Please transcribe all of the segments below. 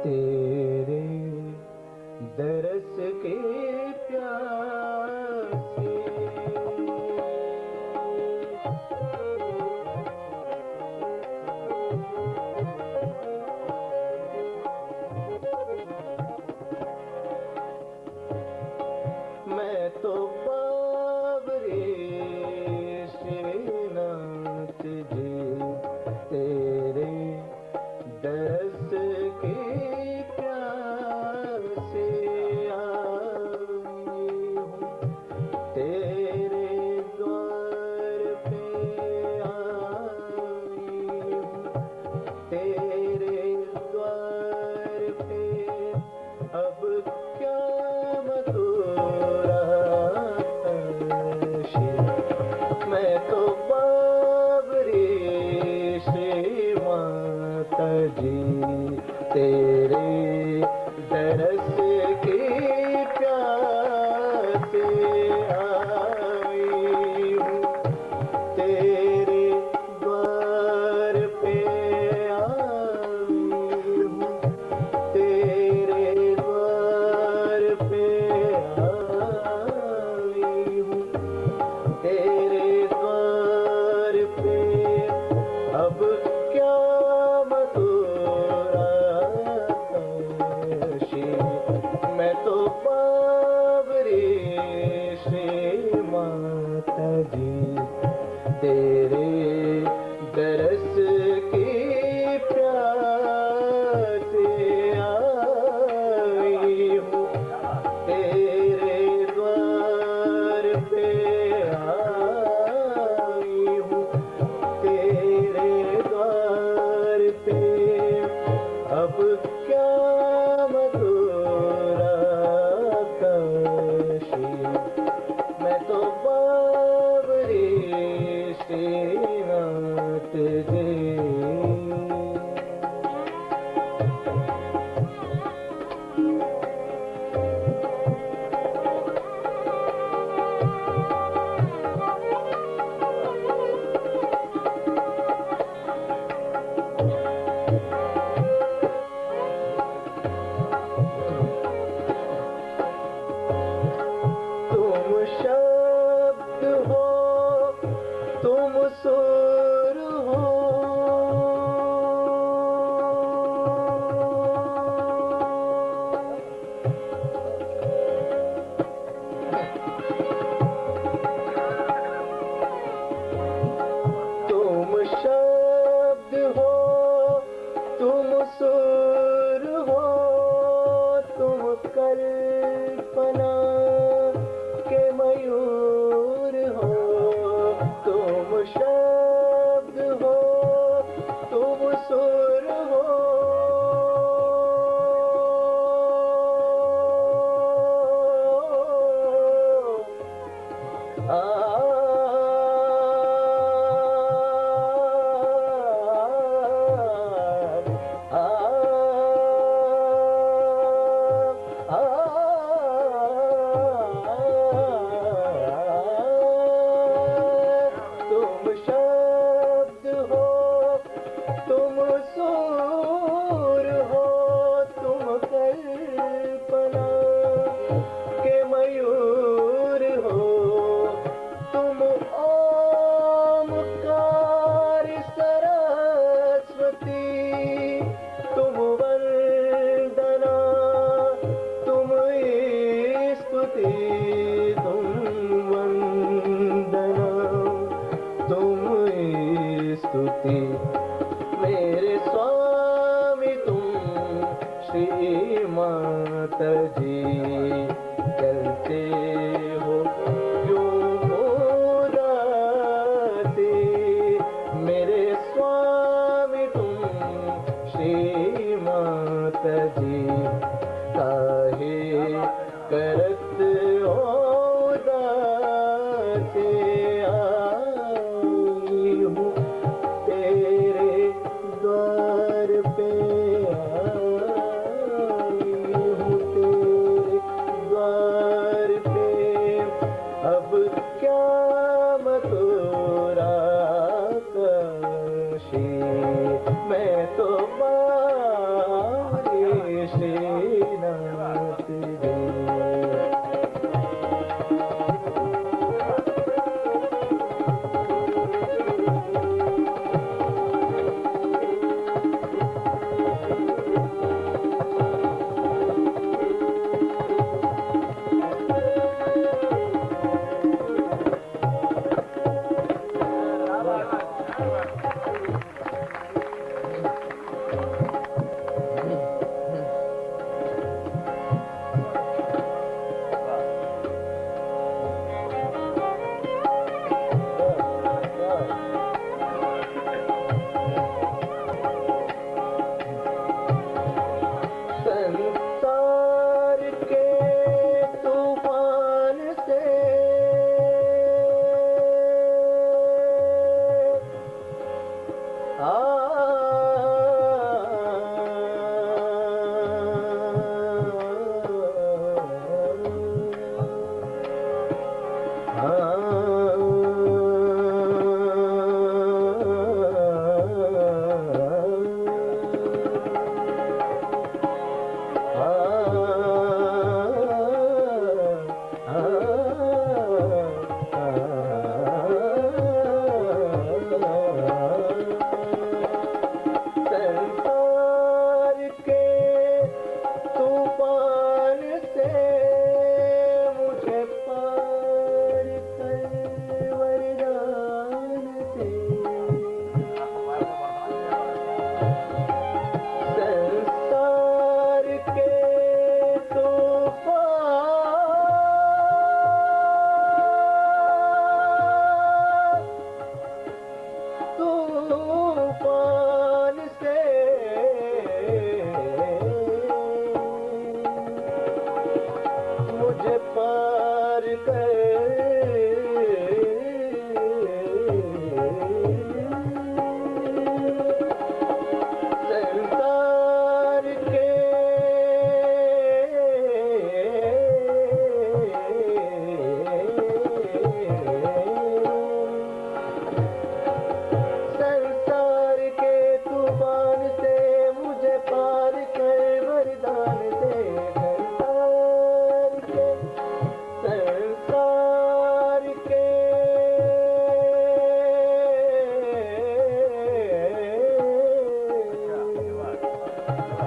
तेरे दरस के प्यासे मैं तो बाबरे श्रीनाथ जी तेरे दरस के प्यासे आई हूँ, तेरे द्वार पे आई हूँ, तेरे द्वार पे अब क्या मधुरा तशी। मैं तो बाबरी श्री माता जी तेरे दरस के प्यासे आई हूँ, तेरे द्वार पे आई हूँ, तेरे द्वार पे आई हूँ, तेरे द्वार पे अब क्या मधुरा तशी। मैं तो बाबरी श्री माता जी तेरे दरस की प्यासे आई हूँ, तेरे द्वार पे आई हूँ, तेरे द्वार पे अब क्या मधुरा तशी। मैं तो बाबरी श्रीनाथ जी। तुम शब्द हो, तुम सुर हो, तुम शब्द हो, तुम सुर हो, तुम कल्पना के मयूर हो, तुम शब्द हो, तुम सुर हो, तुम शब्द हो, तुम सुर हो, तुम कल्पना के मयूर हो, तुम ओमकार सरस्वती, तुम वंदना, तुम स्तुति, तुम वंदना, तुम स्तुति। मेरे स्वामी तुम श्री माता जी चलते हो क्यों उदासी। मेरे स्वामी तुम श्री माता जी काहे करत हो उदासी। आई हूँ, तेरे द्वार पे आई हूँ, तेरे द्वार पे अब क्या मधुरा तशी। मैं तो बाबरी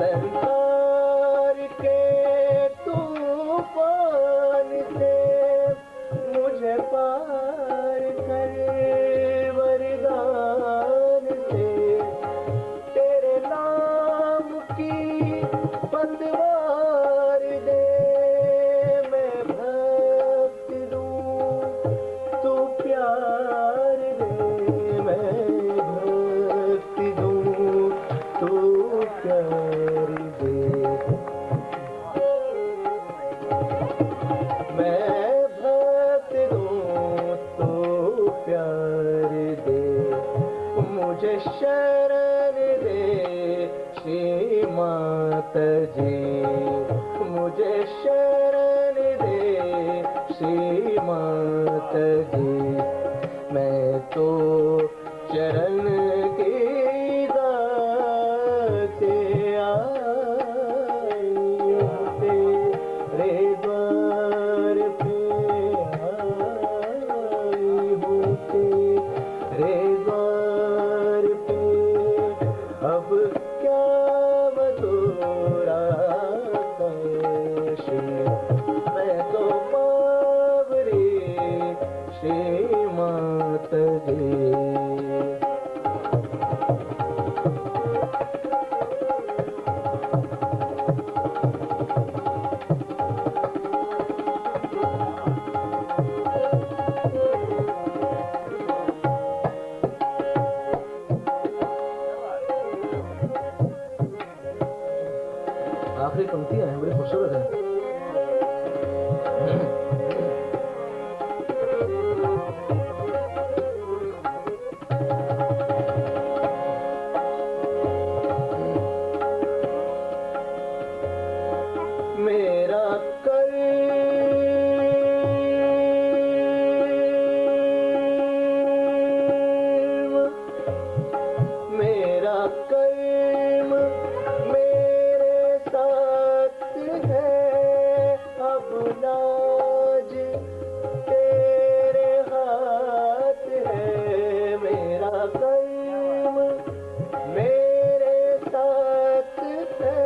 संसार के तूफान से मुझे पार कर वरदान से तेरे नाम की पतवार दे मैं भक्ति दूं तू प्यार दे मैं भक्ति दूं तू प्यार दे मैं भक्ति दूं तू प्यार दे मुझे शरण दे श्री माता जी मुझे शरण दे श्री माता जी मैं तो चरण की दाते आई हूँ तेरे द्वार पे आई हूँ तेरे द्वार पे अब क्या मधुरा कश मैं तो बावरी श्री माता जी आखिरी पंक्तियां हैं बड़ी खूबसूरत है मेरा कर्म मेरे साथ है अब नाज तेरे हाथ है मेरा कर्म मेरे साथ है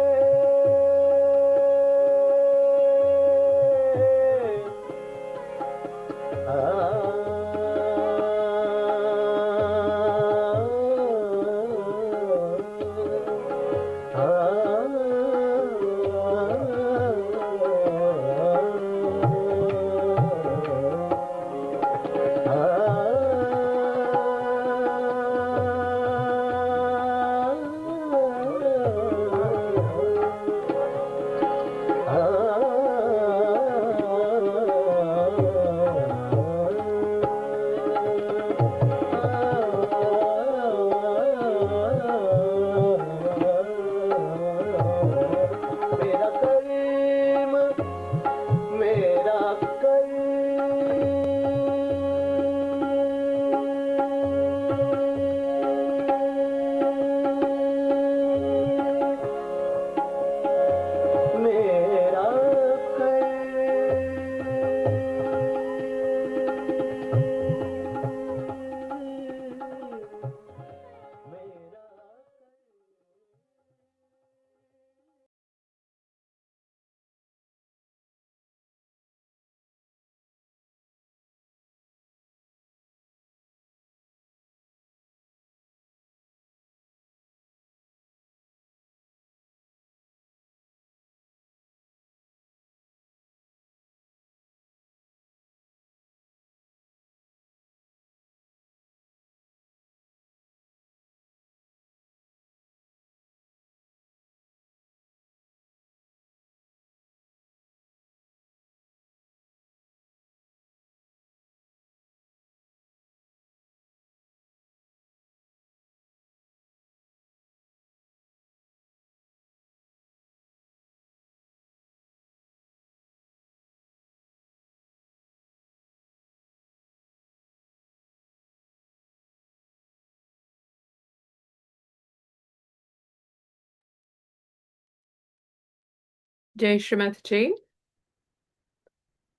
Jai Shrimati.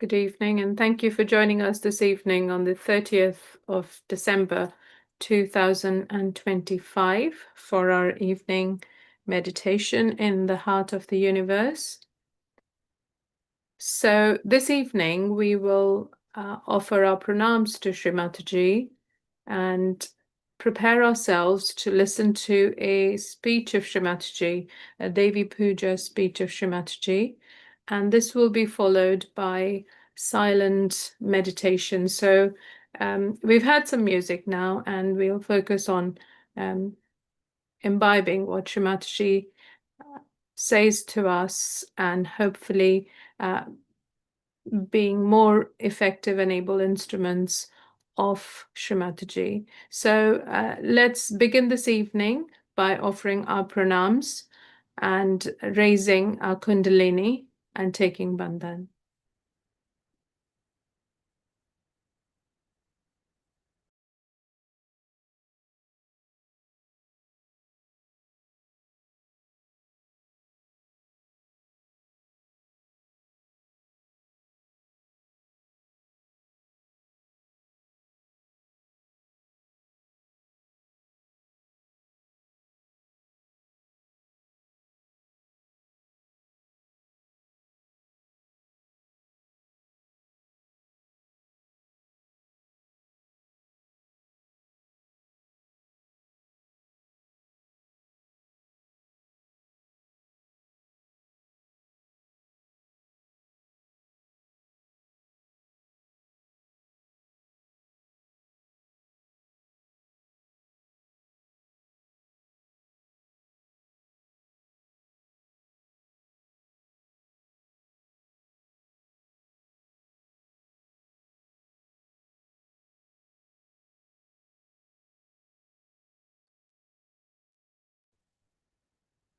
Good evening, and thank you for joining us this evening on the 30th of December 2025 for our evening meditation in the heart of the universe. So this evening we will offer our pranams to Shri Mataji and prepare ourselves to listen to a speech of Shri Mataji, a Devi Puja speech of Shri Mataji, and this will be followed by silent meditation. So we've had some music now, and we'll focus on imbibing what Shri Mataji says to us, and hopefully being more effective and able instruments of Shri Mataji. So let's begin this evening by offering our pranams and raising our kundalini and taking bandhan.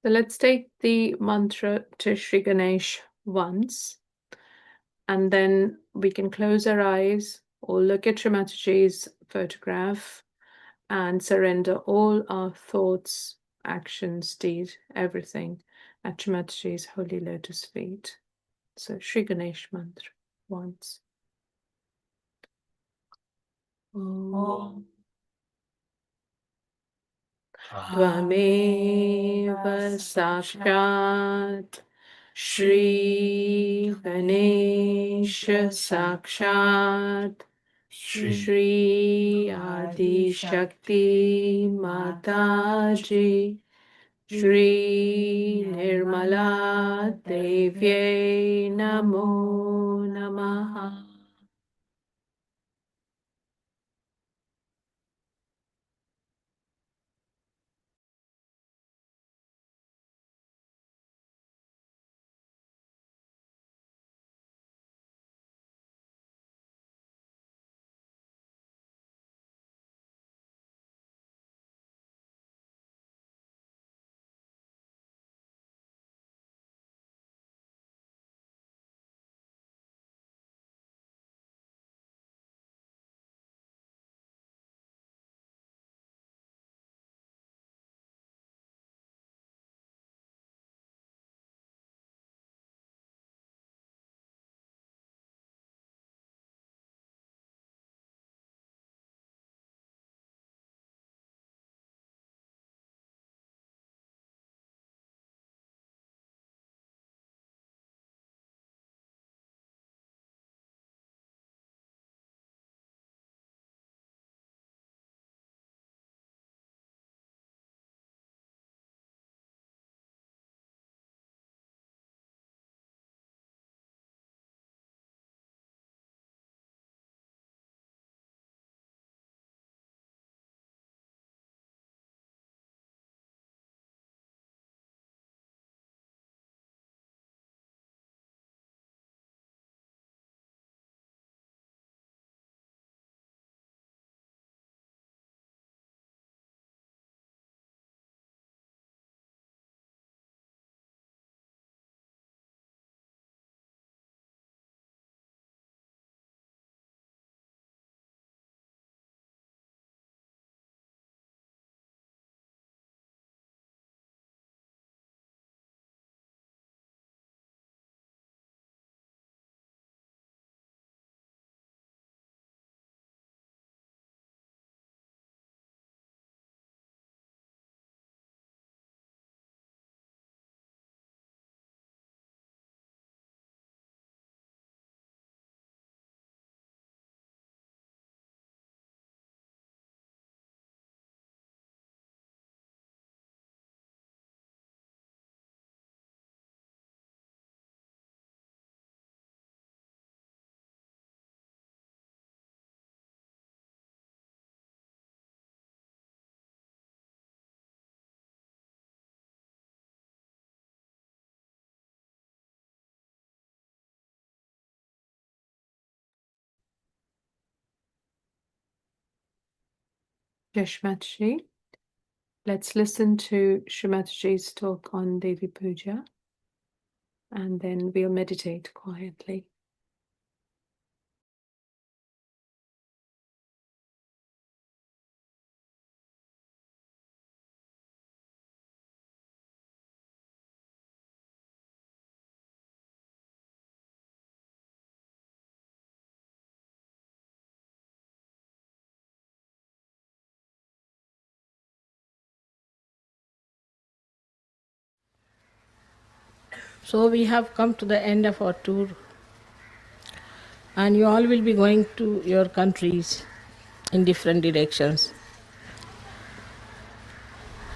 So let's take the mantra to Shri Ganesh once, and then we can close our eyes or look at Shri Mataji's photograph and surrender all our thoughts, actions, deed, everything at Shri Mataji's holy lotus feet. So Shri Ganesh mantra once. Om. Tvameva sakshat Shri Ganesha sakshat Shri Adi Shakti Mataji Shri Nirmala Devye Namo Namaha. Shrimataji. Let's listen to Shrimataji's talk on Devi Puja, and then we'll meditate quietly. So we have come to the end of our tour, and you all will be going to your countries in different directions.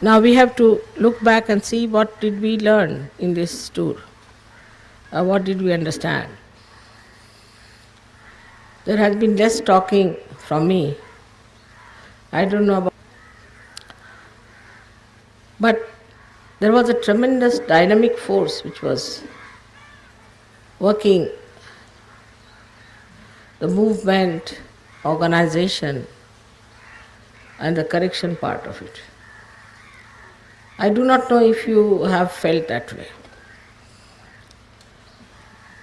Now we have to look back and see what did we learn in this tour. What did we understand? There has been less talking from me. I don't know about, but there was a tremendous dynamic force which was working the movement, organization, and the correction part of it. I do not know if you have felt that way,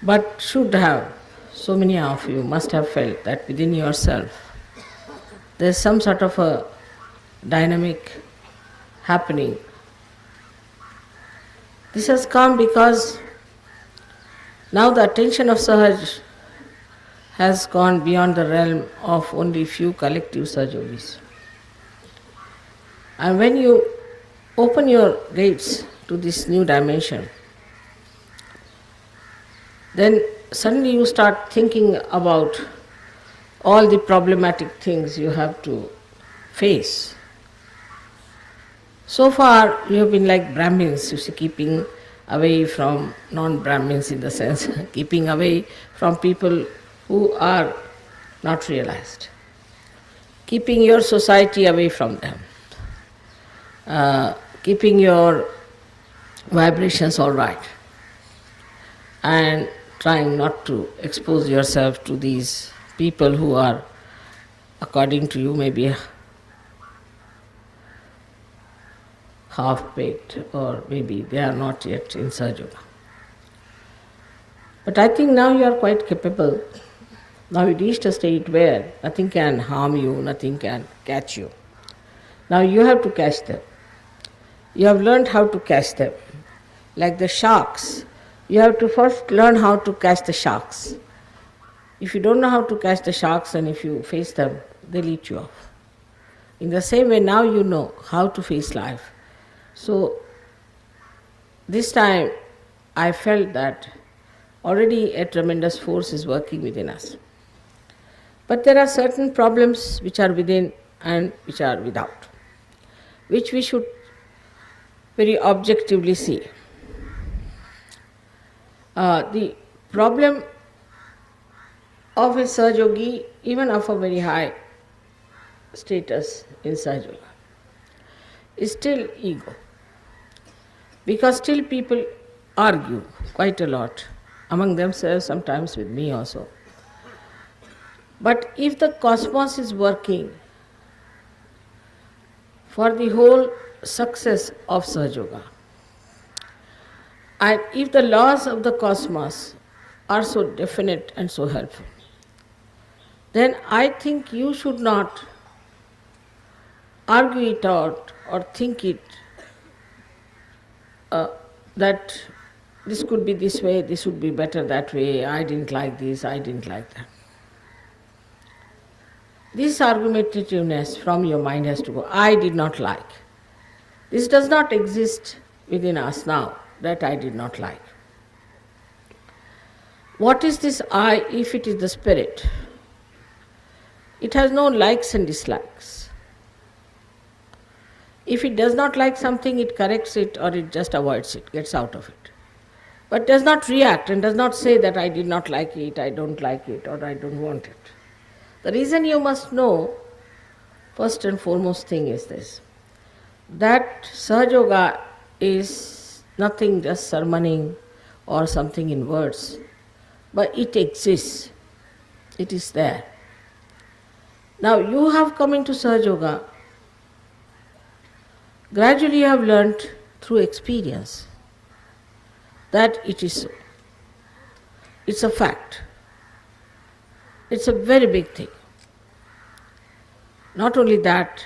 but should have. So many of you must have felt that within yourself there is some sort of a dynamic happening. This has come because now the attention of Sahaj has gone beyond the realm of only few collective Sahajogis. And when you open your gates to this new dimension, then suddenly you start thinking about all the problematic things you have to face. So far you have been like Brahmins, you see, keeping away from non-Brahmins in the sense, keeping away from people who are not realized, keeping your society away from them, keeping your vibrations all right, and trying not to expose yourself to these people who are, according to you, maybe half-baked, or maybe they are not yet in Sahaja. But I think now you are quite capable. Now you reached a state where nothing can harm you, nothing can catch you. Now you have to catch them. You have learned how to catch them. Like the sharks, you have to first learn how to catch the sharks. If you don't know how to catch the sharks, and if you face them, they'll eat you off. In the same way, now you know how to face life. So this time I felt that already a tremendous force is working within us. But there are certain problems which are within and which are without, which we should very objectively see. The problem of a Sahajogi, even of a very high status in Sahaja, is still ego. Because still people argue quite a lot among themselves, sometimes with me also. But if the cosmos is working for the whole success of Sahajoga, and if the laws of the cosmos are so definite and so helpful, then I think you should not argue it out or think it that this could be this way, this would be better that way, I didn't like this, I didn't like that. This argumentativeness from your mind has to go. I did not like. This does not exist within us now, that I did not like. What is this I if it is the spirit? It has no likes and dislikes. If it does not like something, it corrects it or it just avoids it, gets out of it. But does not react and does not say that I did not like it, I don't like it, or I don't want it. The reason you must know, first and foremost thing is this, that Sahajoga is nothing just sermoning or something in words, but it exists, it is there. Now you have come into Sahajoga Gradually you have learnt through experience that it is so. It's a fact. It's a very big thing. Not only that,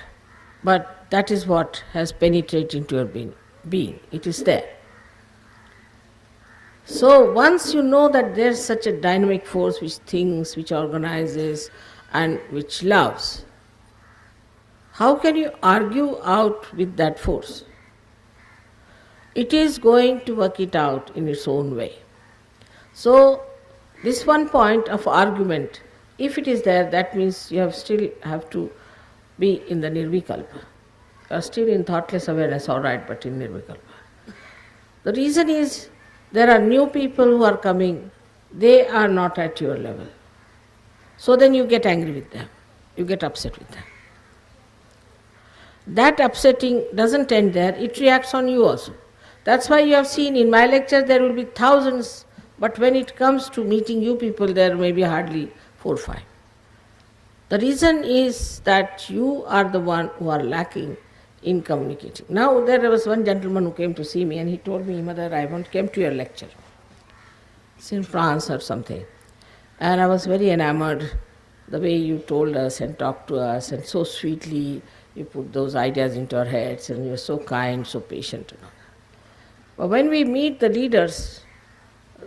but that is what has penetrated into your being. It is there. So once you know that there's such a dynamic force which thinks, which organizes, and which loves, how can you argue out with that force? It is going to work it out in its own way. So this one point of argument, if it is there, that means you still have to be in the nirvikalpa. You are still in thoughtless awareness, all right, but in nirvikalpa. The reason is there are new people who are coming, they are not at your level. So then you get angry with them, you get upset with them. That upsetting doesn't end there, it reacts on you also. That's why you have seen in my lecture there will be thousands, but when it comes to meeting you people, there may be hardly 4 or 5. The reason is that you are the one who are lacking in communicating. Now there was one gentleman who came to see me and he told me, Mother, I came to your lecture. It's in France or something. And I was very enamored the way you told us and talked to us, and so sweetly you put those ideas into our heads, and you're so kind, so patient. But when we meet the leaders,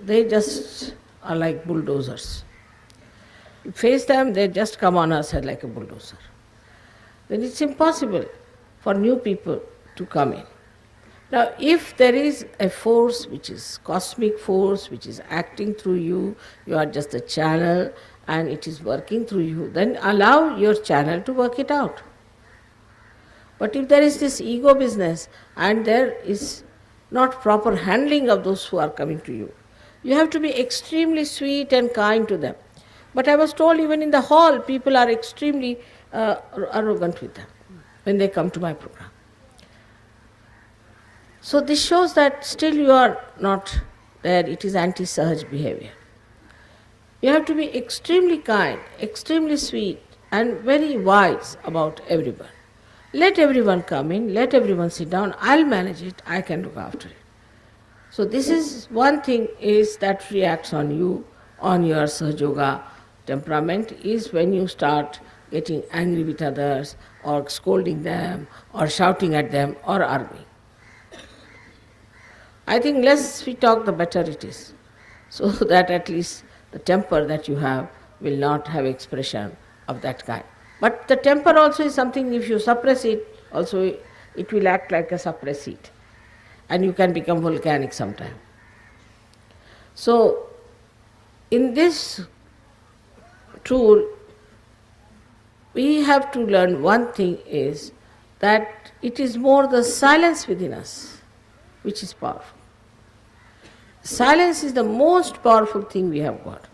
they just are like bulldozers. You face them, they just come on us like a bulldozer. Then it's impossible for new people to come in. Now, if there is a force which is cosmic force, which is acting through you, you are just a channel and it is working through you, then allow your channel to work it out. But if there is this ego business and there is not proper handling of those who are coming to you, you have to be extremely sweet and kind to them. But I was told even in the hall, people are extremely arrogant with them when they come to my program. So this shows that still you are not there, it is anti-sahaj behavior. You have to be extremely kind, extremely sweet and very wise about everyone. Let everyone come in, let everyone sit down, I'll manage it, I can look after it. So this is one thing is that reacts on you, on your Sahajoga temperament, is when you start getting angry with others or scolding them or shouting at them or arguing. I think less we talk, the better it is, so that at least the temper that you have will not have expression of that kind. But the temper also is something, if you suppress it, also it will act like a suppress heat, and you can become volcanic sometime. So, in this tour, we have to learn one thing is that it is more the silence within us which is powerful. Silence is the most powerful thing we have got.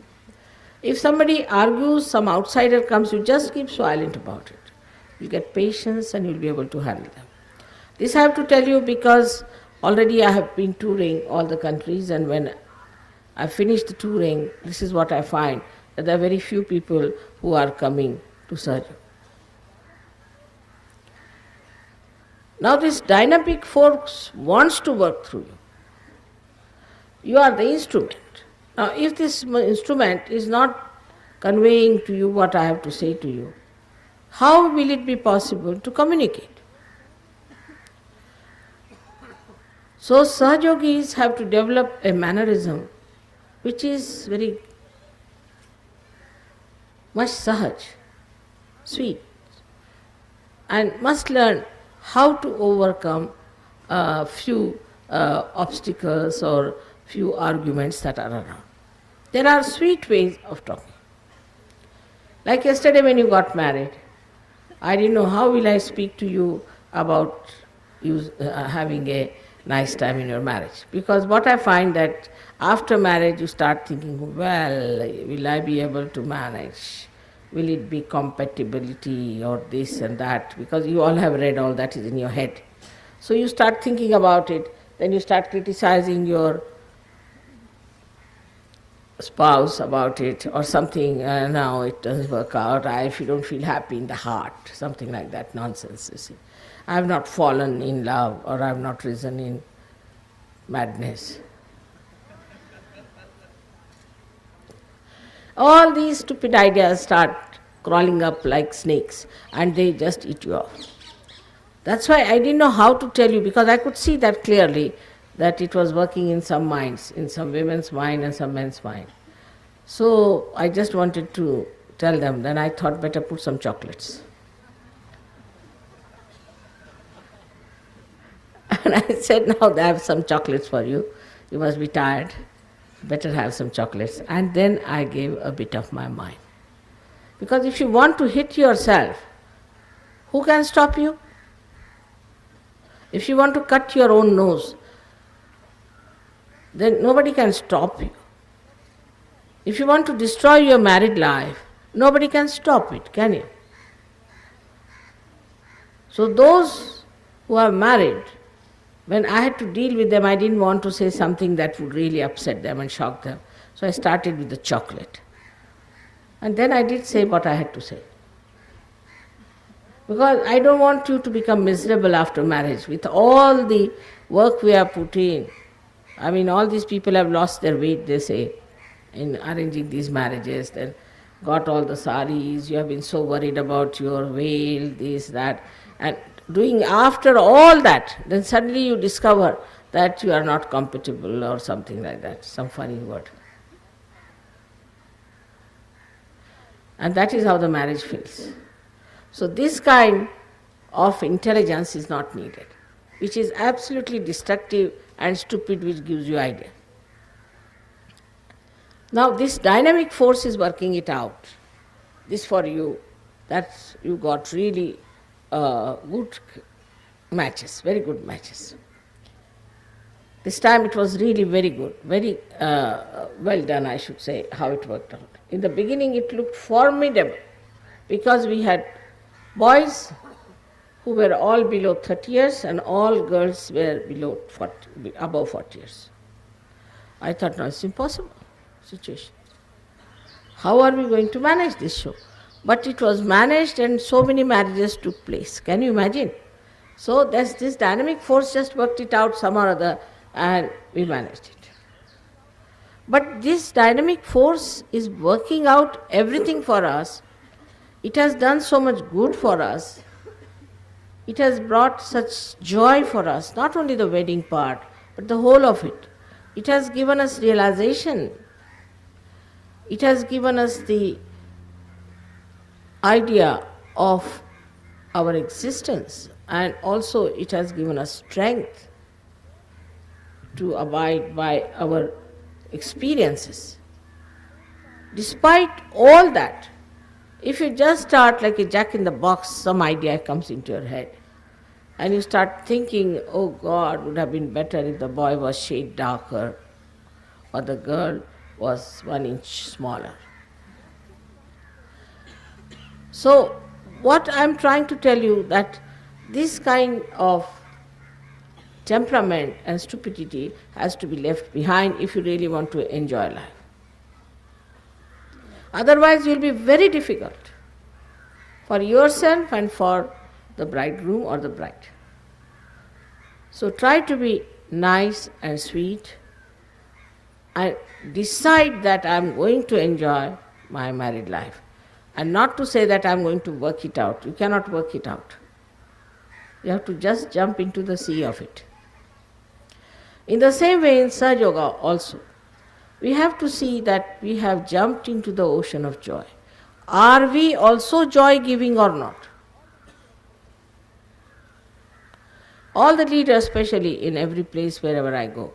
If somebody argues, some outsider comes, you just keep silent about it. You get patience and you'll be able to handle them. This I have to tell you because already I have been touring all the countries, and when I finish the touring, this is what I find, that there are very few people who are coming to Sahaja. Now this dynamic force wants to work through you. You are the instrument. Now if this instrument is not conveying to you what I have to say to you, how will it be possible to communicate? So Sahajogis have to develop a mannerism which is very much Sahaj, sweet, and must learn how to overcome a few obstacles or few arguments that are around. There are sweet ways of talking. Like yesterday when you got married, I didn't know how will I speak to you about you having a nice time in your marriage. Because what I find that after marriage you start thinking, well, will I be able to manage? Will it be compatibility or this and that? Because you all have read all that is in your head. So you start thinking about it, then you start criticizing your spouse about it or something, no, it doesn't work out, if you don't feel happy in the heart, something like that nonsense, you see. I have not fallen in love or I have not risen in madness. All these stupid ideas start crawling up like snakes and they just eat you up. That's why I didn't know how to tell you, because I could see that clearly that it was working in some minds, in some women's mind and some men's mind. So I just wanted to tell them, then I thought better put some chocolates. And I said, now I have some chocolates for you. You must be tired. Better have some chocolates. And then I gave a bit of my mind. Because if you want to hit yourself, who can stop you? If you want to cut your own nose, then nobody can stop you. If you want to destroy your married life, nobody can stop it, can you? So those who are married, when I had to deal with them, I didn't want to say something that would really upset them and shock them. So I started with the chocolate. And then I did say what I had to say. Because I don't want you to become miserable after marriage. With all the work we have put in, I mean, all these people have lost their weight, they say, in arranging these marriages. Then got all the saris, you have been so worried about your veil, this, that. And doing after all that, then suddenly you discover that you are not compatible or something like that, some funny word. And that is how the marriage feels. So this kind of intelligence is not needed, which is absolutely destructive and stupid, which gives you idea. Now this dynamic force is working it out. This for you, that you got really good matches, very good matches. This time it was really very good, very well done, I should say, how it worked out. In the beginning it looked formidable because we had boys who were all below 30 years and all girls were below 40, above 40 years. I thought, no, it's impossible situation. How are we going to manage this show? But it was managed and so many marriages took place. Can you imagine? So this dynamic force just worked it out some or other and we managed it. But this dynamic force is working out everything for us. It has done so much good for us. It has brought such joy for us, not only the wedding part, but the whole of it. It has given us realization. It has given us the idea of our existence, and also it has given us strength to abide by our experiences. Despite all that, if you just start like a jack in the box, some idea comes into your head, and you start thinking, oh God, would have been better if the boy was shade darker or the girl was 1 inch smaller. So what I am trying to tell you, that this kind of temperament and stupidity has to be left behind if you really want to enjoy life. Otherwise you will be very difficult for yourself and for the bridegroom or the bride. So try to be nice and sweet and decide that I am going to enjoy my married life. And not to say that I am going to work it out. You cannot work it out. You have to just jump into the sea of it. In the same way in Sahaja Yoga also, we have to see that we have jumped into the ocean of joy. Are we also joy-giving or not? All the leaders, especially in every place wherever I go,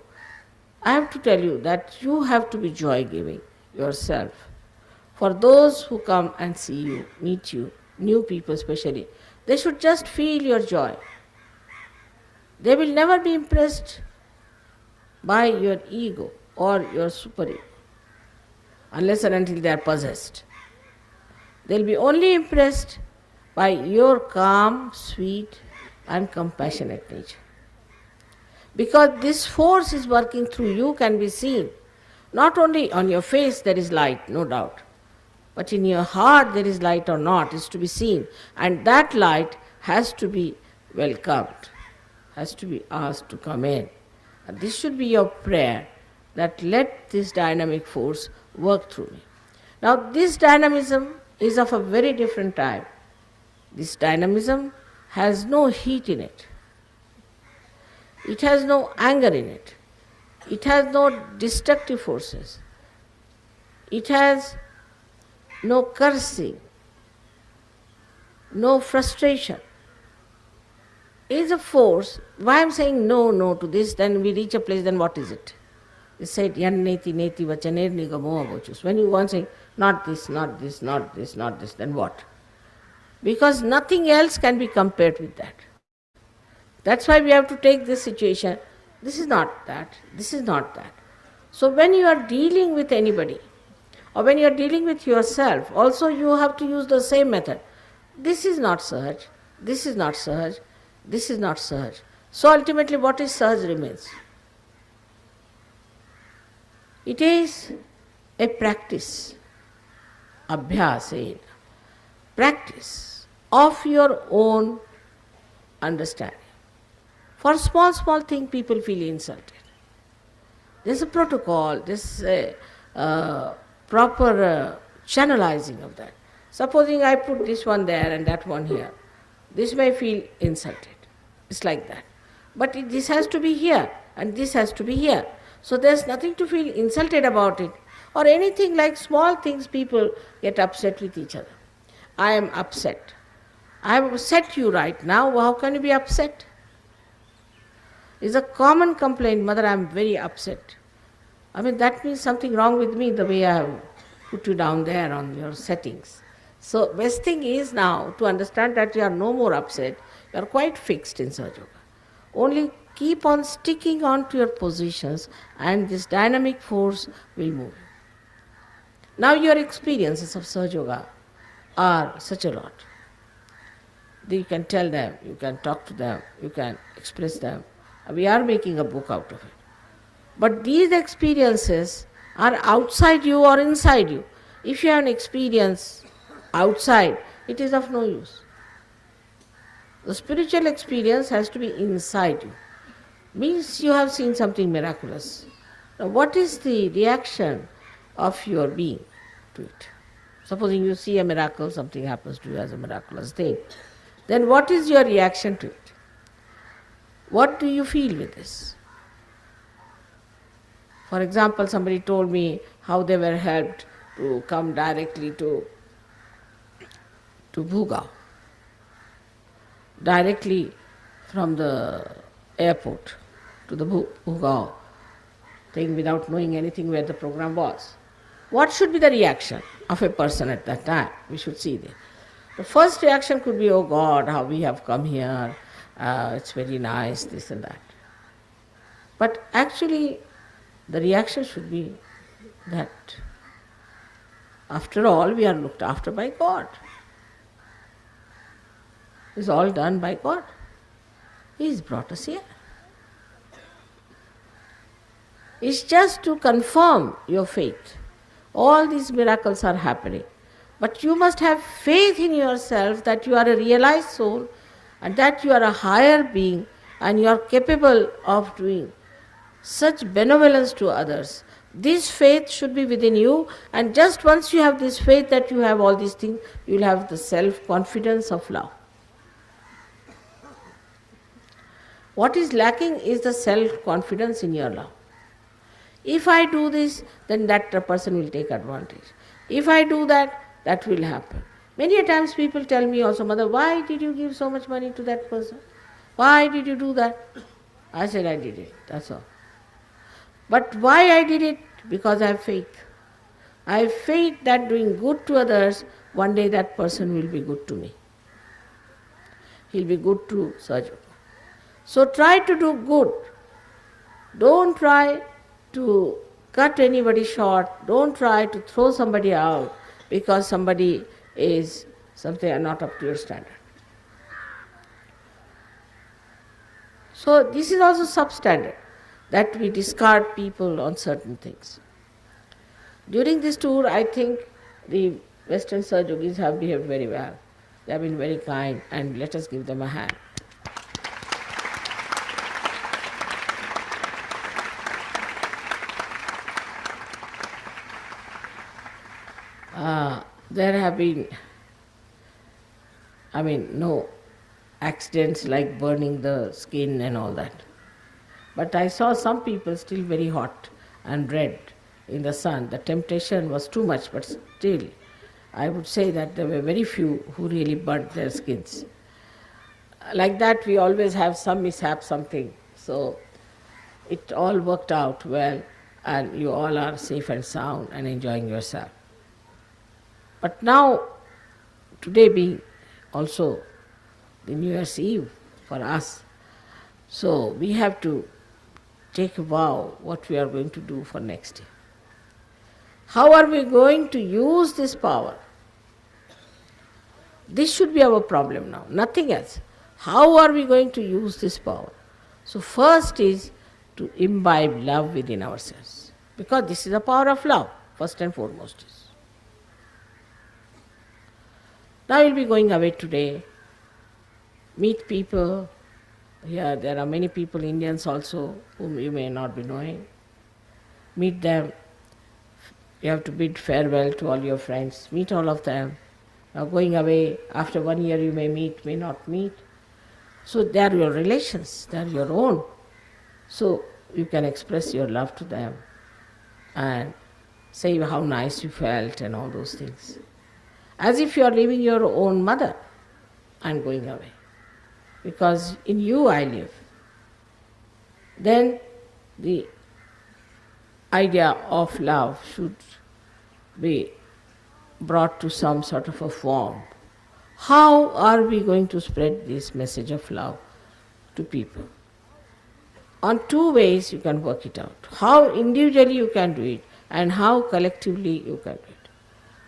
I have to tell you that you have to be joy-giving yourself. For those who come and see you, meet you, new people especially, they should just feel your joy. They will never be impressed by your ego or your super-ego, unless and until they are possessed. They will be only impressed by your calm, sweet and compassionate nature. Because this force is working through you, can be seen. Not only on your face there is light, no doubt, but in your heart there is light or not is to be seen. And that light has to be welcomed, has to be asked to come in. And this should be your prayer, that let this dynamic force work through me. Now this dynamism is of a very different type. This dynamism has no heat in it. It has no anger in it. It has no destructive forces. It has no cursing, no frustration. It is a force. Why I am saying no to this, then we reach a place, then what is it? They said, yan neti neti vachaner nigamo avochus. When you go on saying, not this, not this, not this, not this, then what? Because nothing else can be compared with that. That's why we have to take this situation. This is not that, this is not that. So when you are dealing with anybody, or when you are dealing with yourself, also you have to use the same method. This is not Sahaj, this is not Sahaj, this is not Sahaj. So ultimately what is Sahaj remains. It is a practice, abhyas, practice of your own understanding. For small thing people feel insulted. There's a protocol, there's a proper channelizing of that. Supposing I put this one there and that one here, this may feel insulted. It's like that. But this has to be here and this has to be here. So there's nothing to feel insulted about it, or anything like small things people get upset with each other. I am upset. I have upset you right now, how can you be upset? It's a common complaint, mother, I am very upset. I mean, that means something wrong with me, the way I have put you down there on your settings. So best thing is now to understand that you are no more upset, you are quite fixed in Sahaja Yoga. Only keep on sticking on to your positions and this dynamic force will move. Now your experiences of Sahaja Yoga are such a lot. You can tell them, you can talk to them, you can express them. We are making a book out of it. But these experiences are outside you or inside you. If you have an experience outside, it is of no use. The spiritual experience has to be inside you. Means you have seen something miraculous. Now what is the reaction of your being to it? Supposing you see a miracle, something happens to you as a miraculous thing. Then what is your reaction to it? What do you feel with this? For example, somebody told me how they were helped to come directly to Bhugao, directly from the airport to the Bhugao thing without knowing anything where the program was. What should be the reaction of a person at that time? We should see this. The first reaction could be, oh God, how we have come here, it's very nice, this and that. But actually, the reaction should be that, after all, we are looked after by God. It's all done by God. He has brought us here. It's just to confirm your faith. All these miracles are happening. But you must have faith in yourself that you are a realized soul and that you are a higher being and you are capable of doing such benevolence to others. This faith should be within you, and just once you have this faith that you have all these things, you will have the self-confidence of love. What is lacking is the self-confidence in your love. If I do this, then that person will take advantage. If I do that, that will happen. Many times people tell me also, Mother, why did you give so much money to that person? Why did you do that? I said, I did it, that's all. But why I did it? Because I have faith. I have faith that doing good to others, one day that person will be good to me. He'll be good to Sahaja Yoga. So try to do good. Don't try to cut anybody short. Don't try to throw somebody out because somebody is something not up to your standard. So this is also substandard, that we discard people on certain things. During this tour, I think the Western Sahaja Yogis have behaved very well. They have been very kind, and let us give them a hand. there have been, no accidents like burning the skin and all that. But I saw some people still very hot and red in the sun. The temptation was too much, but still, I would say that there were very few who really burnt their skins. Like that, we always have some mishap, something. So it all worked out well, and you all are safe and sound and enjoying yourself. But now, today being also the New Year's Eve for us, so we have to take a vow what we are going to do for next year. How are we going to use this power? This should be our problem now, nothing else. How are we going to use this power? So first is to imbibe love within ourselves, because this is the power of love, first and foremost is. Now we'll be going away today, meet people. Here there are many people, Indians also, whom you may not be knowing. Meet them. You have to bid farewell to all your friends. Meet all of them. Now going away, after 1 year you may meet, may not meet. So they are your relations, they are your own. So you can express your love to them and say how nice you felt and all those things. As if you are leaving your own mother and going away. Because in you I live. Then the idea of love should be brought to some sort of a form. How are we going to spread this message of love to people? On two ways you can work it out. How individually you can do it and how collectively you can do it.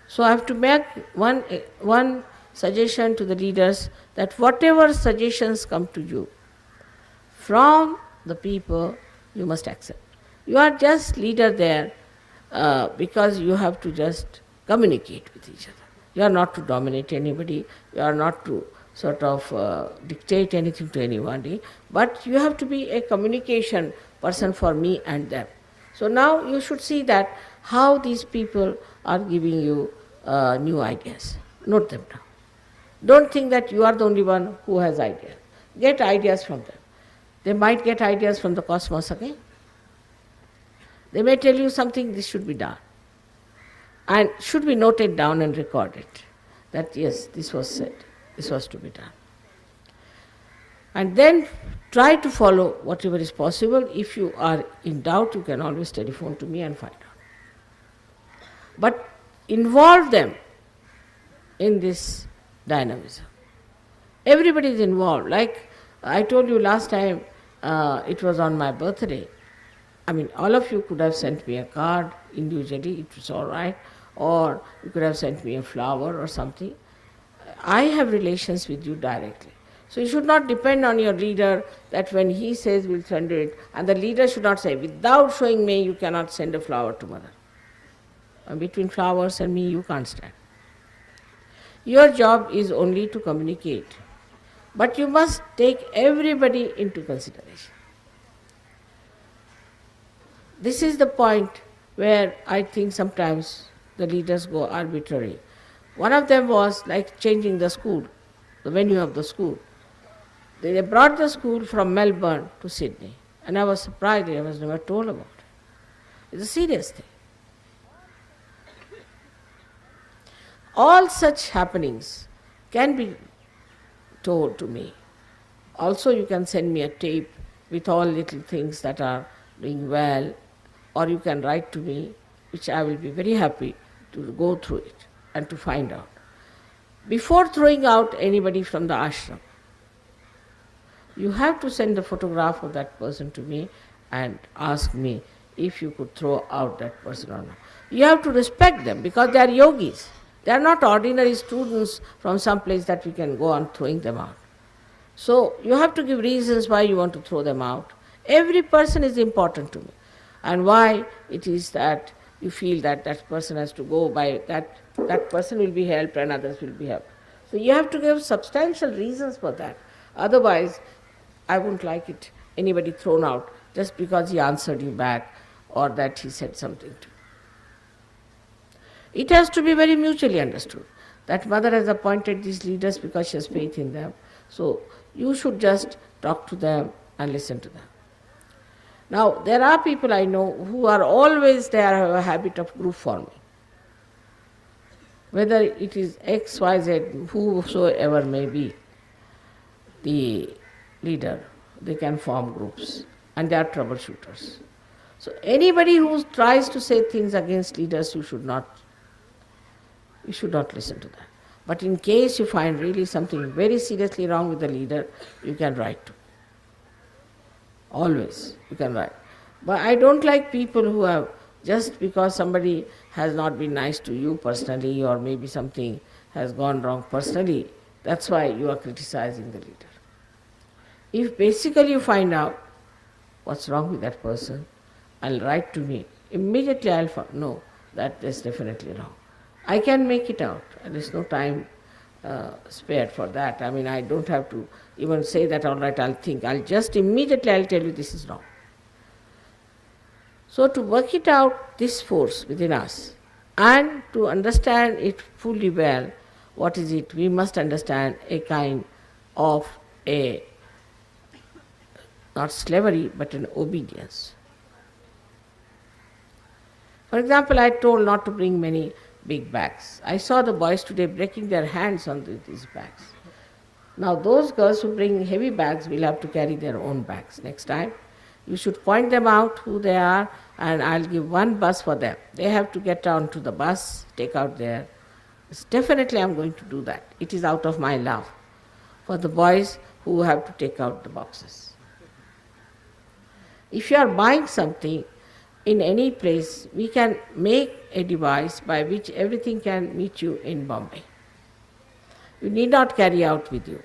So I have to make one suggestion to the leaders, that whatever suggestions come to you from the people, you must accept. You are just leader there because you have to just communicate with each other. You are not to dominate anybody, you are not to sort of dictate anything to anybody, but you have to be a communication person for me and them. So now you should see that how these people are giving you new ideas. Note them down. Don't think that you are the only one who has ideas. Get ideas from them. They might get ideas from the cosmos again. They may tell you something, this should be done. And should be noted down and recorded. That yes, this was said, this was to be done. And then try to follow whatever is possible. If you are in doubt, you can always telephone to me and find out. But involve them in this dynamism. Everybody is involved. Like I told you last time, it was on my birthday. All of you could have sent me a card individually, it was all right, or you could have sent me a flower or something. I have relations with you directly. So you should not depend on your leader that when he says we'll send it, and the leader should not say, without showing me you cannot send a flower to mother. Between flowers and me you can't stand. Your job is only to communicate, but you must take everybody into consideration. This is the point where I think sometimes the leaders go arbitrary. One of them was like changing the school, the venue of the school. They brought the school from Melbourne to Sydney, and I was surprised, I was never told about it. It's a serious thing. All such happenings can be told to me. Also you can send me a tape with all little things that are doing well, or you can write to me, which I will be very happy to go through it and to find out. Before throwing out anybody from the ashram, you have to send the photograph of that person to me and ask me if you could throw out that person or not. You have to respect them because they are yogis. They are not ordinary students from some place that we can go on throwing them out. So you have to give reasons why you want to throw them out. Every person is important to me, and why it is that you feel that that person has to go, by that person will be helped and others will be helped. So you have to give substantial reasons for that. Otherwise, I wouldn't like it, anybody thrown out just because he answered you back or that he said something to you. It has to be very mutually understood that mother has appointed these leaders because she has faith in them. So you should just talk to them and listen to them. Now, there are people I know who are always, they have a habit of group forming. Whether it is X, Y, Z, whosoever may be the leader, they can form groups and they are troubleshooters. So anybody who tries to say things against leaders, you should not listen to that. But in case you find really something very seriously wrong with the leader, you can write to. Always you can write. But I don't like people who have, just because somebody has not been nice to you personally, or maybe something has gone wrong personally, that's why you are criticizing the leader. If basically you find out what's wrong with that person, I'll write to me. Immediately I'll know that is definitely wrong. I can make it out. There's no time spared for that. I mean, I don't have to even say that, all right, I'll think. I'll tell you this is wrong. So to work it out, this force within us, and to understand it fully well, what is it? We must understand a kind of not slavery, but an obedience. For example, I told not to bring many big bags. I saw the boys today breaking their hands on these bags. Now those girls who bring heavy bags will have to carry their own bags next time. You should point them out who they are, and I'll give one bus for them. They have to get onto the bus, take out their... Definitely I'm going to do that. It is out of my love for the boys who have to take out the boxes. If you are buying something in any place, we can make a device by which everything can meet you in Bombay. You need not carry out with you.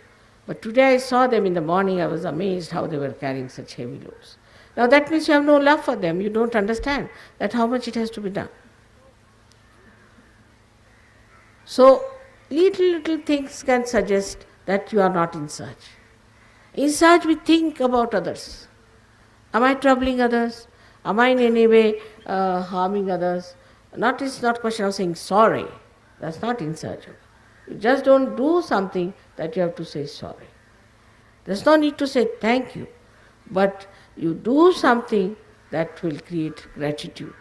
But today I saw them in the morning, I was amazed how they were carrying such heavy loads. Now that means you have no love for them, you don't understand that how much it has to be done. So little things can suggest that you are not in search. In search we think about others. Am I troubling others? Am I in any way harming others? It's not a question of saying sorry. That's not in search of. You just don't do something that you have to say sorry. There's no need to say thank you, but you do something that will create gratitude,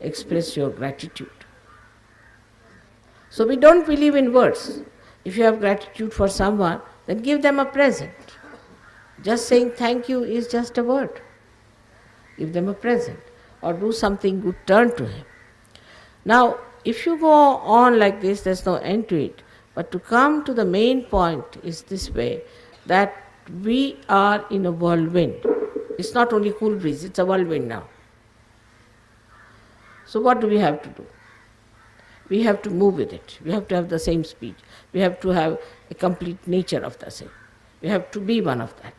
express your gratitude. So we don't believe in words. If you have gratitude for someone, then give them a present. Just saying thank you is just a word. Give them a present or do something good, turn to him. Now, if you go on like this, there's no end to it. But to come to the main point is this way, that we are in a whirlwind. It's not only cool breeze, it's a whirlwind now. So what do we have to do? We have to move with it. We have to have the same speed. We have to have a complete nature of the same. We have to be one of that.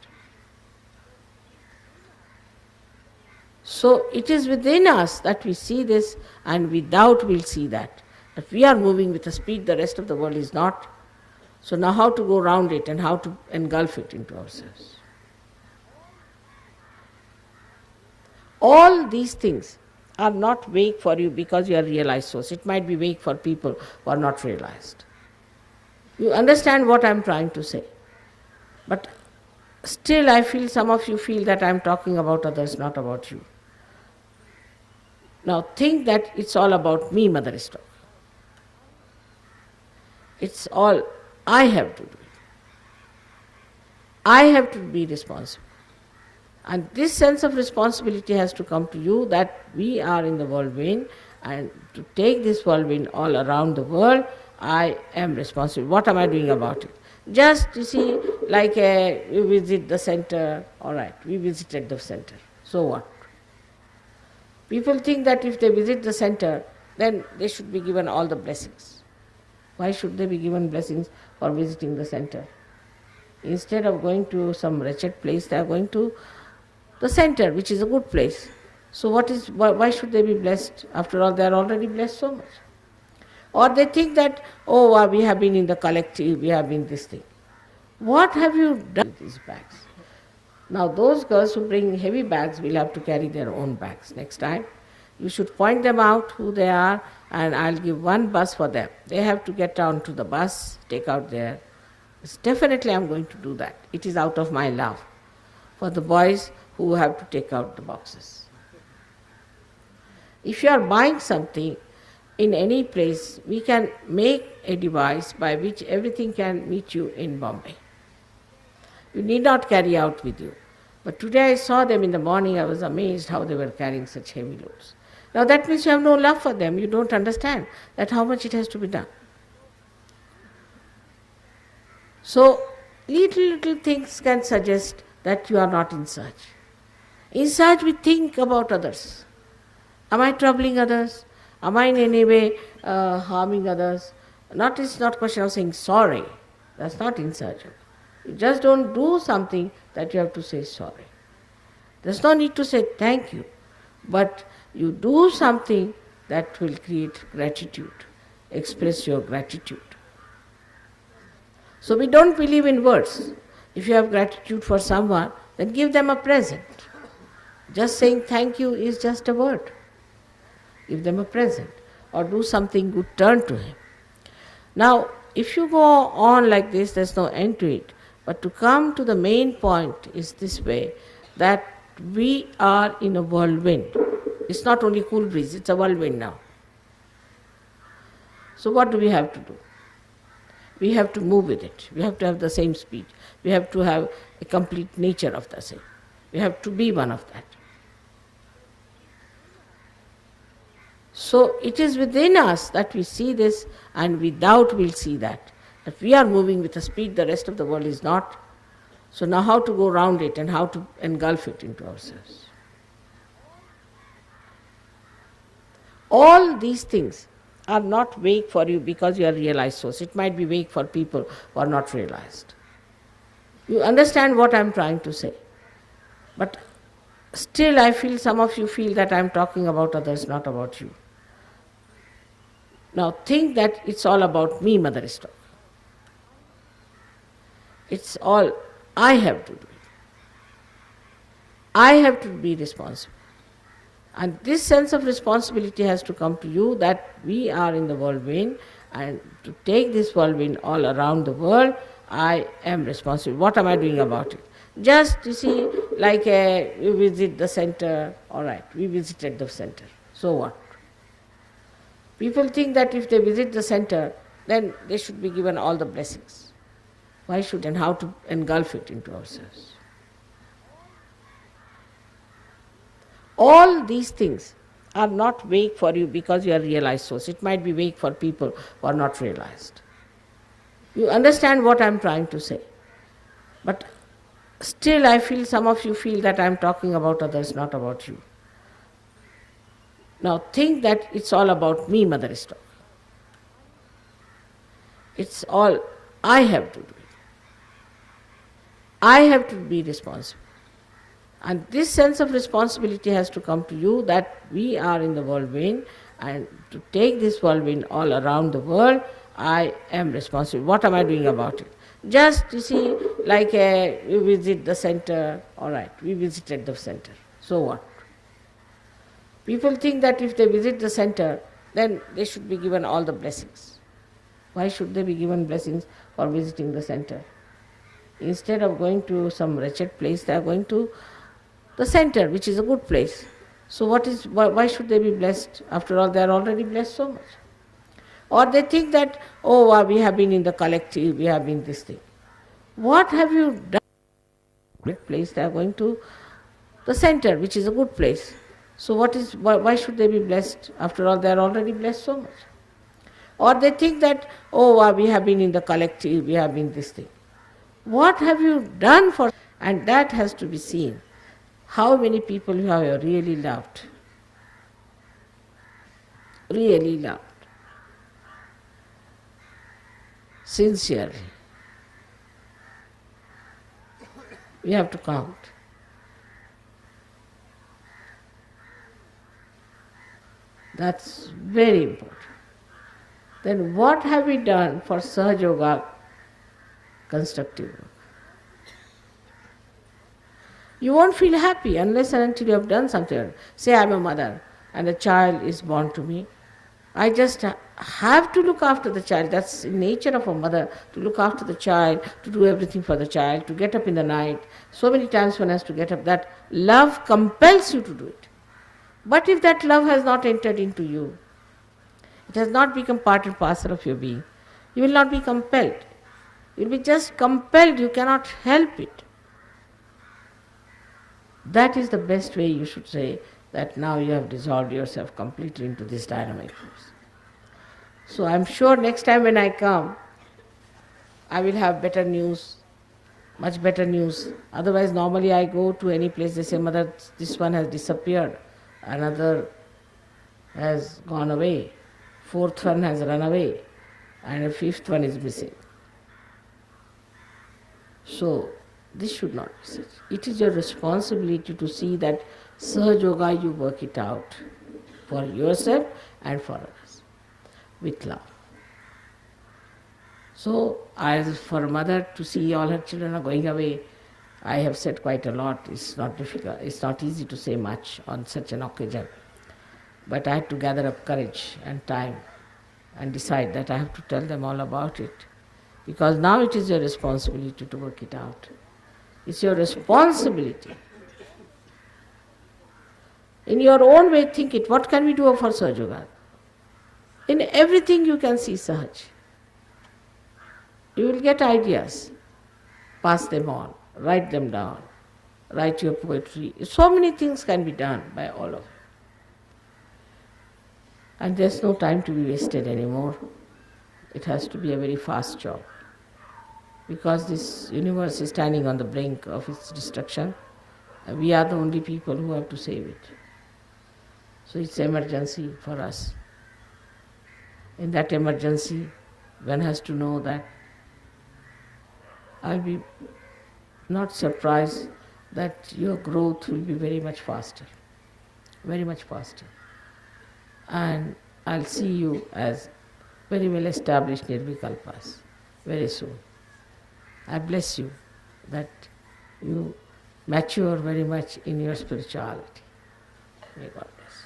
So it is within us that we see this, and without we'll see that we are moving with a speed the rest of the world is not. So now how to go around it and how to engulf it into ourselves. All these things are not vague for you because you are realized souls. It might be vague for people who are not realized. You understand what I am trying to say. But still I feel some of you feel that I am talking about others, not about you. Now think that it's all about me, Mother is talking. It's all I have to do. I have to be responsible. And this sense of responsibility has to come to you, that we are in the whirlwind, and to take this whirlwind all around the world, I am responsible. What am I doing about it? Just, you see, like we visit the center, all right, we visited the center. So what? People think that if they visit the center, then they should be given all the blessings. Why should they be given blessings for visiting the center? Instead of going to some wretched place, they are going to the center, which is a good place. So why should they be blessed? After all, they are already blessed so much. Or they think that, we have been in the collective, we have been this thing. What have you done with these bags? Now those girls who bring heavy bags will have to carry their own bags next time. You should point them out who they are, and I'll give one bus for them. They have to get onto the bus, take out their... Definitely I'm going to do that. It is out of my love for the boys who have to take out the boxes. If you are buying something in any place, we can make a device by which everything can meet you in Bombay. You need not carry out with you. But today I saw them in the morning, I was amazed how they were carrying such heavy loads. Now that means you have no love for them, you don't understand that how much it has to be done. So little things can suggest that you are not in search. In search we think about others. Am I troubling others? Am I in any way harming others? It's not question of saying sorry. That's not in search. You just don't do something that you have to say sorry. There's no need to say thank you, but you do something that will create gratitude, express your gratitude. So we don't believe in words. If you have gratitude for someone, then give them a present. Just saying thank you is just a word. Give them a present or do something good, turn to him. Now, if you go on like this, there's no end to it. But to come to the main point is this way, that we are in a whirlwind. It's not only cool breeze, it's a whirlwind now. So what do we have to do? We have to move with it. We have to have the same speed. We have to have a complete nature of the same. We have to be one of that. So it is within us that we see this, and without we'll see that we are moving with a speed the rest of the world is not. So now how to go around it and how to engulf it into ourselves. All these things are not vague for you because you are realized souls. It might be vague for people who are not realized. You understand what I am trying to say. But still I feel some of you feel that I am talking about others, not about you. Now think that it's all about me, Mother is talking. It's all I have to do. I have to be responsible. And this sense of responsibility has to come to you that we are in the whirlwind, and to take this whirlwind all around the world, I am responsible. What am I doing about it? Just, you see, like we visit the center, all right, we visited the center. So what? People think that if they visit the center, then they should be given all the blessings. Why should, and how to engulf it into ourselves? All these things are not vague for you because you are realized souls. It might be vague for people who are not realized. You understand what I am trying to say. But still I feel some of you feel that I am talking about others, not about you. Now think that it's all about me, Mother is talking. It's all I have to do. I have to be responsible. And this sense of responsibility has to come to you that we are in the whirlwind, and to take this whirlwind all around the world, I am responsible. What am I doing about it? Just, you see, like we visit the center, all right, we visited the center. So what? People think that if they visit the center, then they should be given all the blessings. Why should they be given blessings for visiting the center? Instead of going to some wretched place, they are going to the center, which is a good place. So why should they be blessed? After all, they are already blessed so much. Or they think that, we have been in the collective, we have been this thing. What have you done? Great place, they are going to the center, which is a good place. So why should they be blessed? After all, they are already blessed so much. Or they think that, we have been in the collective, we have been this thing. What have you done for? And that has to be seen. How many people you have really loved? Really loved. Sincerely. We have to count. That's very important. Then what have we done for Sahaja Yoga constructive work? You won't feel happy unless and until you have done something. Say I am a mother and a child is born to me. I just have to look after the child. That's in nature of a mother, to look after the child, to do everything for the child, to get up in the night. So many times one has to get up. That love compels you to do it. But if that love has not entered into you, it has not become part and parcel of your being, you will not be compelled. You will be just compelled, you cannot help it. That is the best way you should say that now you have dissolved yourself completely into this dynamic force. So I'm sure next time when I come, I will have better news, much better news. Otherwise, normally I go to any place, they say, Mother, this one has disappeared, another has gone away, fourth one has run away, and a fifth one is missing. So, this should not be such. It is your responsibility to see that Sahaj Yoga you work it out for yourself and for others with love. So, as for a mother to see all her children are going away, I have said quite a lot. It's not difficult. It's not easy to say much on such an occasion. But I had to gather up courage and time and decide that I have to tell them all about it. Because now it is your responsibility to work it out. It's your responsibility. In your own way, think it. What can we do for Sahaj Yoga? In everything you can see Sahaj. You will get ideas. Pass them on. Write them down. Write your poetry. So many things can be done by all of you. And there's no time to be wasted anymore. It has to be a very fast job. Because this universe is standing on the brink of its destruction. And we are the only people who have to save it. So it's emergency for us. In that emergency, one has to know that I'll be not surprised that your growth will be very much faster. Very much faster. And I'll see you as very well established Nirvikalpas very soon. I bless you that you mature very much in your spirituality. May God bless.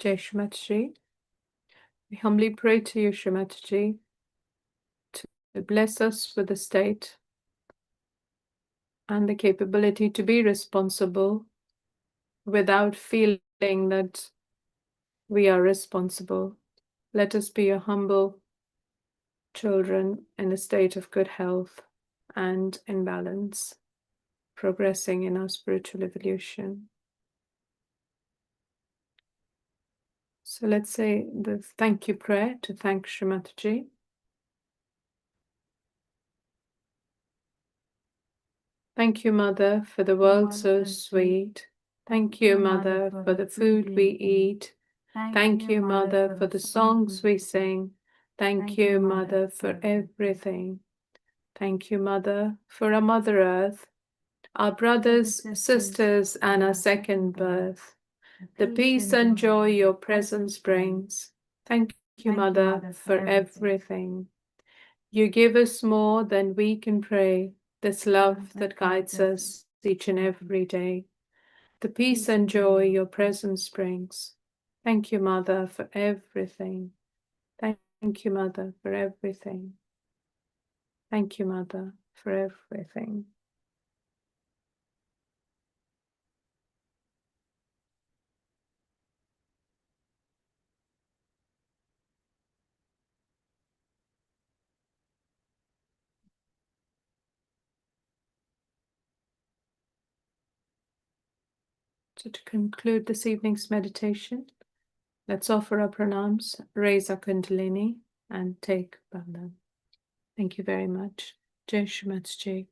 Jai Shrimataji. We humbly pray to you, Shrimataji, to bless us with the state and the capability to be responsible without feeling that we are responsible. Let us be your humble children in a state of good health and in balance, progressing in our spiritual evolution. So let's say the thank you prayer to thank Shrimataji. Thank you, Mother, for the world so sweet. Thank you, Mother, for the food we eat. Thank you, Mother, for the songs we sing. Thank you, Mother, for everything. Thank you, Mother, for our Mother Earth, our brothers, sisters, and our second birth. The peace and joy your presence brings. Thank you, Mother, for everything. You give us more than we can pray, this love that guides us each and every day. The peace and joy your presence brings. Thank you, Mother, for everything. Thank you, Mother, for everything. Thank you, Mother, for everything. So to conclude this evening's meditation, let's offer our pranams, raise our kundalini, and take Bala. Thank you very much. Jai Shrimataji.